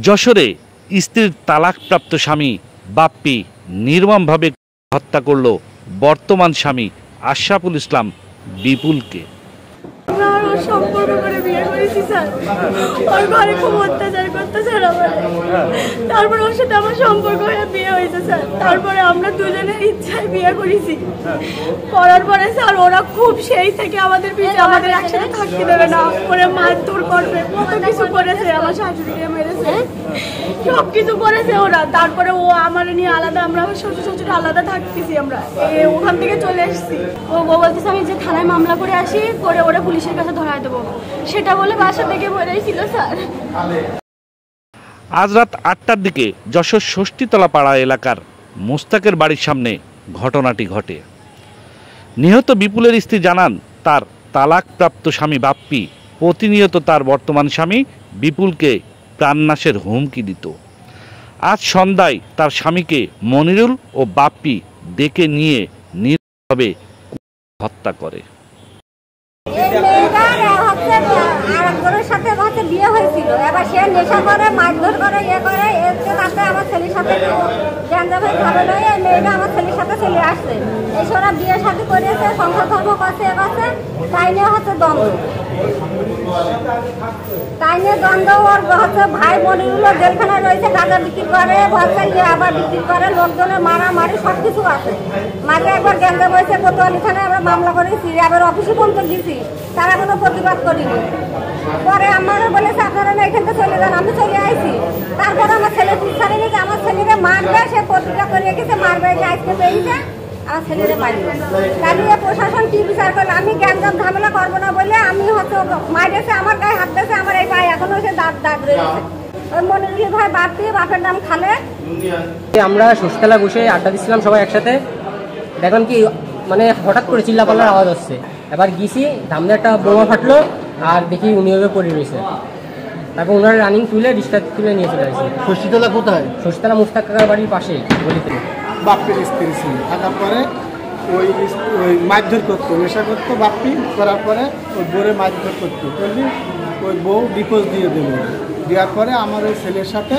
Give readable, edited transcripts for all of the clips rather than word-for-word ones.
যশোরে স্ত্রীর তালাকপ্রাপ্ত স্বামী বাপ্পি নির্মমভাবে হত্যা করল বর্তমান স্বামী আশরাফুল ইসলাম বিপুলকে। সম্পর্ক করে বিয়ে করেছি স্যার, ওর ঘরে খুব অত্যাচার করতো স্যার আমার। তারপরে ওর সাথে আমার সম্পর্ক হয়ে বিয়ে হয়েছে স্যার। তারপরে আমরা দুজনের ইচ্ছায় বিয়ে করেছি। করার পরে স্যার ওরা খুব সেই থেকে আমাদের পিছিয়ে আমাদের একসাথে থাকতে দেবে না, ওরা মারধর করবে, কত কিছু করেছে, আমার শাশুড়িকে মেরেছে, সব কিছু করেছে ওরা। তারপরে ও আমার নিয়ে আলাদা, আমরা শ্বশুর শ্বশুর আলাদা থাকতেছি, আমরা ওখান থেকে চলে এসেছি। ও বলতেছে আমি যে থানায় মামলা করে আসি, করে ওরা পুলিশের কাছে ধরায় দেবো, সেটা বলে বাসা থেকে বেরিয়েছিল স্যার। আজ রাত ৮টার দিকে যশোর ষষ্ঠীতলা পাড়া এলাকার মোস্তাকের বাড়ির সামনে ঘটনাটি ঘটে। নিহত বিপুলের স্ত্রী জানান, তার তালাকপ্রাপ্ত স্বামী বাপ্পি প্রতিনিয়ত তার বর্তমান স্বামী বিপুলকে প্রাণনাশের হুমকি দিত। আজ সন্ধ্যায় তার স্বামীকে মনিরুল ও বাপ্পি ডেকে নিয়ে নির্মমভাবে হত্যা করে। সাথে বিয়ে হয়েছিল, এবার সে নেশা করে, মারধর করে, ইয়ে করে, এসে তাতে আমার ছেলের সাথে মেয়েটা আমার ছেলের সাথে চলে আসছে। এসে ওরা বিয়ে শাদী করেছে, সংসার ধর্ম করছে, এগোছে, তাই নিয়ে হচ্ছে দ্বন্দ্ব। তাই নিয়ে দ্বন্দ্ব। ওর হচ্ছে ভাই মনিরুলও জেলখানায় রয়েছে, গাঁজা বিক্রি করে, হচ্ছে আবার বিক্রি করে, লোকজনের মারামারি সব কিছু আছে। মাঝে একবার গেন্দে বসে কোতোয়ালি থানায় আমরা মামলা করেছি, আবার অফিসে পর্যন্ত গেছি, তারা কোনো প্রতিবাদ করিনি। পরে আমার বলেছে আপনারা না এখান থেকে চলে যান, আমি চলে আইছি। তারপরে আমার ছেলে ছাড়ে নিয়ে আমার ছেলেরে মারবে, সে প্রতিজ্ঞা করে রেখেছে, মারবে, আজকে পেয়েছে আমার ছেলেরে মারবে। তাহলে প্রশাসন কি বিচার করলো? আমি গ্যাঞ্জাম ঝামেলা করবো না বলে আমি হয়তো মারেছে, আমার গায়ে হাত দিয়েছে, আমার এই গায়ে এখনো সে দাগ রয়েছে। ওই মনিরুল ভাই বাপ্পি, বাপের নাম খালেদ। আমরা ষষ্ঠীতলা বসে আড্ডা দিচ্ছিলাম সবাই একসাথে, দেখলাম কি মানে হঠাৎ করে চিল্লাপাল্লার আওয়াজ হচ্ছে। এবার গিয়েছি, সামনে একটা বোমা ফাটলো, আর দেখি উনি ওভাবে পড়ে রয়েছে। তারপর ওনারা রানিং তুলে রিক্সা তুলে নিয়ে চলে আসছে। ষষ্ঠীতলা কোথায়? ষষ্ঠীতলা মুস্তাক কাকার বাড়ির পাশেই গলিতে। বাপ্পির স্ত্রী ছিল, থাকার পরে ওই মারধর করতো, নেশা করতো বাপ্পি, করার পরে ওই বোরে মারধর করতো, করলে ওই বউ ডিভোর্স দিয়ে দেবে। দেওয়ার পরে আমার ওই ছেলের সাথে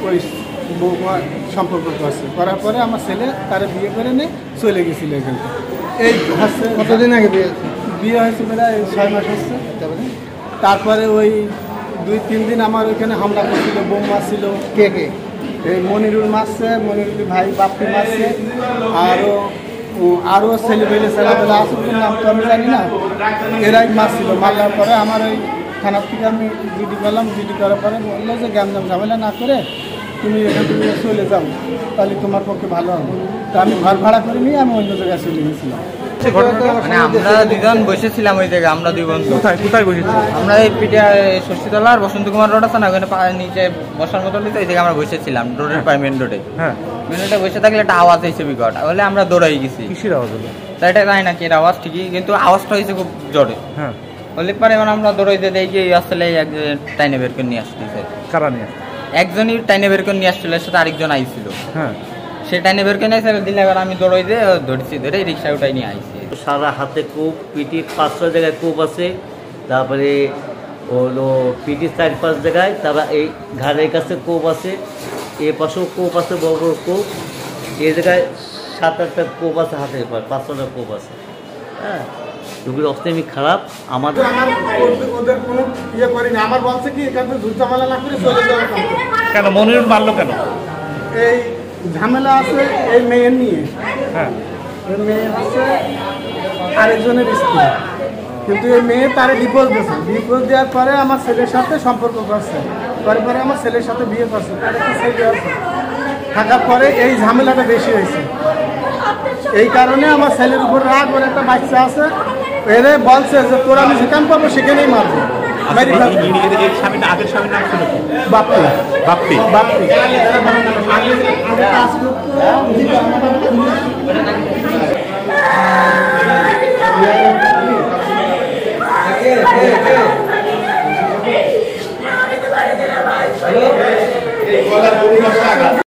ওই বউ সম্পর্ক করছে, করার পরে আমার ছেলে তারা বিয়ে করে নিয়ে চলে গেছিলো এখান থেকে। এই হচ্ছে কতদিন আগে বিয়ে হয়েছে, প্রায় 6 মাস হচ্ছে। তারপরে ওই 2-3 দিন আমার ওইখানে হামলা করছিল, বোম মারছিল। কে কে? এই মনিরুল মারছে, মনিরুল ভাই বাপ্পি মারছে, আরও ছেলে পেলে ছেলেবেলা আসলে নাম তো আমি জানি না, এরাই মারছিল। মারার পরে আমার ওই থানার থেকে আমি জিডি করলাম, জিডি করার পরে বললো যে গ্যাঞ্জাম ঝামেলা না করে তুমি এখান থেকে চলে যাও, তাহলে তোমার পক্ষে ভালো হবে। তো আমি ঘর ভাড়া করে নিয়ে আমি অন্য জায়গায় চলে গেছিলাম। মানে আমরা দুজন বসেছিলাম ওই জায়গায়, আমরা দুই বন্ধু। কোথায় বসেছিলাম? আমরা এই পিঠে ষষ্ঠীতলা আর বসন্ত কুমার রোড আছে না, ওখানে নিচে বসার মতো নিতে, ওই জায়গায় আমরা বসেছিলাম রোডের পায়ে, মেন রোডে। হ্যাঁ, মেন রোডে বসে থাকলে একটা আওয়াজ হয়েছে বিকট, বলে আমরা দৌড়াই গেছি। কিসের আওয়াজ হলো? তাই এটা জানি না কি আওয়াজ, ঠিকই, কিন্তু আওয়াজটা হয়েছে খুব জোরে। হ্যাঁ, বললে পরে এবার আমরা দৌড়াইতে দেখি আসলে একজন টাইনে বের করে নিয়ে আসতেছে। কারা নিয়ে? একজনই টাইনে বের করে নিয়ে আসছিল, সাথে আরেকজন আইছিল। হ্যাঁ, সে টাইনে বের করে নিয়ে দিলে এবার আমি দৌড়াই দিয়ে ধরছি, ধরে রিক্সা উঠাই নিয়ে আইছি। সারা হাতে কূপ, পিঠির 5-6 জায়গায় কূপ আছে, তারপরে হলো পিঠির 4-5 জায়গায়, তারপর এই ঘাড়ের কাছে কূপ আছে, এ পাশেও কূপ আছে, বড় বড় কূপ, এই জায়গায় 7-8টা কূপ আছে, হাতের পর 5-6টা কূপ আছে। হ্যাঁ, রুগীর অবস্থা এমনি খারাপ। ওদের কোনো ইয়ে করিনি, আমার বলছে কি এখান থেকে ঝামেলা না করে চলে যাওয়া। কেন মনিরুল মারলো কেন? এই ঝামেলা আছে এই মেয়ের নিয়ে। হ্যাঁ, ওই মেয়ে হচ্ছে আরেকজনের স্ত্রী, কিন্তু এই মেয়ে তারে ডিভোর্স দিয়েছে। ডিভোর্স দেওয়ার পরে আমার ছেলের সাথে সম্পর্ক করছে, পরে আমার ছেলের সাথে বিয়ে করছে, তার একটা ছেলে আছে। থাকার পরে এই ঝামেলাটা বেশি হয়েছে, এই কারণে আমার ছেলের উপর রাগ। ওর একটা বাচ্চা আছে, এরে বলছে যে তোরা আমি যেখানে পাবো সেখানেই মারবো। বাপ্পি বাপ্পি বাপ্পি বাড়িতে